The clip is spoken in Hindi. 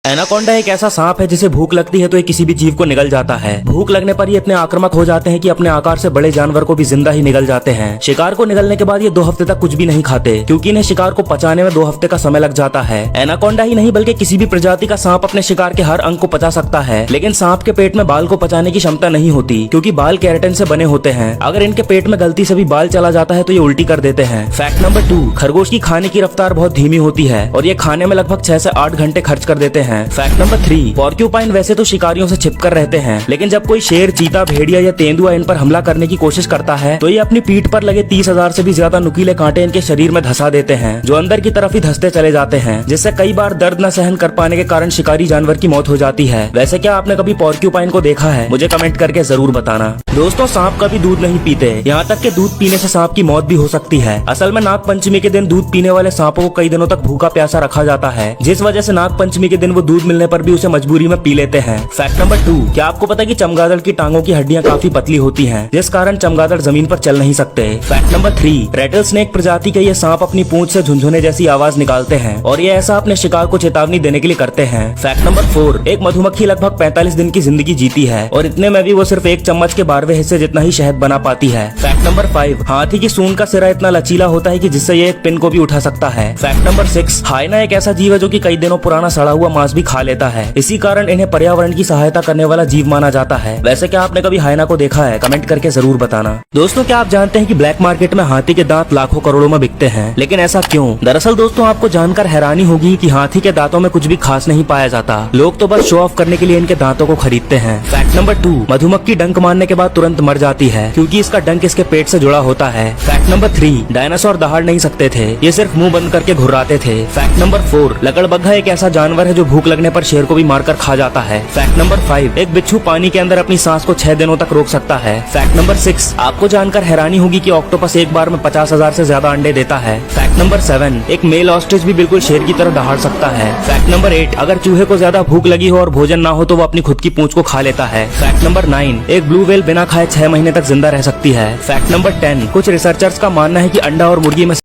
एनाकोंडा एक ऐसा सांप है जिसे भूख लगती है तो ये किसी भी जीव को निगल जाता है। भूख लगने पर ये इतने आक्रामक हो जाते हैं कि अपने आकार से बड़े जानवर को भी जिंदा ही निगल जाते हैं। शिकार को निगलने के बाद ये 2 हफ्ते तक कुछ भी नहीं खाते क्योंकि इन्हें शिकार को पचाने में 2 हफ्ते का समय लग जाता है। एनाकोंडा ही नहीं बल्कि किसी भी प्रजाति का सांप अपने शिकार के हर अंग को पचा सकता है, लेकिन सांप के पेट में बाल को पचाने की क्षमता नहीं होती क्योंकि बाल केराटिन से बने होते हैं। अगर इनके पेट में गलती से भी बाल चला जाता है तो ये उल्टी कर देते हैं। फैक्ट नंबर 2, खरगोश की खाने की रफ्तार बहुत धीमी होती है और ये खाने में लगभग 6 से 8 घंटे खर्च कर देते हैं। फैक्ट नंबर 3, पॉर्क्यूपाइन वैसे तो शिकारियों से छिपकर रहते हैं, लेकिन जब कोई शेर, चीता, भेड़िया या तेंदुआ इन पर हमला करने की कोशिश करता है तो ये अपनी पीठ पर लगे 30,000 से भी ज्यादा नुकीले कांटे इनके शरीर में धंसा देते हैं, जो अंदर की तरफ ही धंसते चले जाते हैं, जिससे कई बार दर्द न सहन कर पाने के कारण शिकारी जानवर की मौत हो जाती है। वैसे क्या आपने कभी पॉर्क्यूपाइन को देखा है? मुझे कमेंट करके जरूर बताना। दोस्तों, सांप कभी दूध नहीं पीते, यहाँ तक कि दूध पीने से सांप की मौत भी हो सकती है। असल में नाग पंचमी के दिन दूध पीने वाले सांपों को कई दिनों तक भूखा प्यासा रखा जाता है, जिस वजह से नाग पंचमी के दिन वो दूध मिलने पर भी उसे मजबूरी में पी लेते हैं। फैक्ट नंबर 2, क्या आपको पता है कि चमगादड़ की टांगों की हड्डियां काफी पतली होती हैं, जिस कारण चमगादड़ जमीन पर चल नहीं सकते। फैक्ट नंबर 3, रेटल स्नेक प्रजाति के ये सांप अपनी पूंछ से झुनझुने जैसी आवाज निकालते हैं और ये ऐसा अपने शिकार को चेतावनी देने के लिए करते हैं। फैक्ट नंबर 4, एक मधुमक्खी लगभग 45 दिन की जिंदगी जीती है और इतने में भी वो सिर्फ 1 चम्मच के 12वें हिस्से जितना ही शहद बना पाती है। फैक्ट नंबर 5, हाथी की सूंड का सिरा इतना लचीला होता है कि जिससे ये एक पिन को भी उठा सकता है। फैक्ट नंबर 6, हाइना एक ऐसा जीव है जो कि कई दिनों पुराना सड़ा हुआ मांस भी खा लेता है, इसी कारण इन्हें पर्यावरण की सहायता करने वाला जीव माना जाता है। वैसे क्या आपने कभी हाइना को देखा है? कमेंट करके जरूर बताना। दोस्तों, क्या आप जानते हैं कि ब्लैक मार्केट में हाथी के दांत लाखों करोड़ों में बिकते हैं, लेकिन ऐसा क्यों? दरअसल दोस्तों, आपको जानकर हैरानी होगी कि हाथी के दांतों में कुछ भी खास नहीं पाया जाता। लोग तो बस शो ऑफ करने के लिए इनके दांतों को खरीदते हैं। फैक्ट नंबर 2, मधुमक्खी डंक मारने के बाद तुरंत मर जाती है क्योंकि इसका डंक इसके पेट से जुड़ा होता है। फैक्ट नंबर 3, डायनासोर दहाड़ नहीं सकते थे, ये सिर्फ मुंह बंद करके घुर्राते थे। फैक्ट नंबर 4, लकड़बग्घा एक ऐसा जानवर है जो भूख लगने पर शेर को भी मारकर खा जाता है। फैक्ट नंबर 5, एक बिच्छू पानी के अंदर अपनी सांस को 6 दिनों तक रोक सकता है। फैक्ट नंबर 6, आपको जानकर हैरानी होगी कि ऑक्टोपस एक बार में 50,000 से ज्यादा अंडे देता है। फैक्ट नंबर 7, एक मेल ऑस्ट्रिच भी बिल्कुल शेर की तरह दहाड़ सकता है। फैक्ट नंबर 8, अगर चूहे को ज्यादा भूख लगी हो और भोजन ना हो तो वो अपनी खुद की पूंछ को खा लेता है। फैक्ट नंबर 9, एक ब्लू व्हेल बिना खाए 6 महीने तक जिंदा रह सकती है। फैक्ट नंबर 10, कुछ रिसर्चर्स का मानना है कि अंडा और मुर्गी में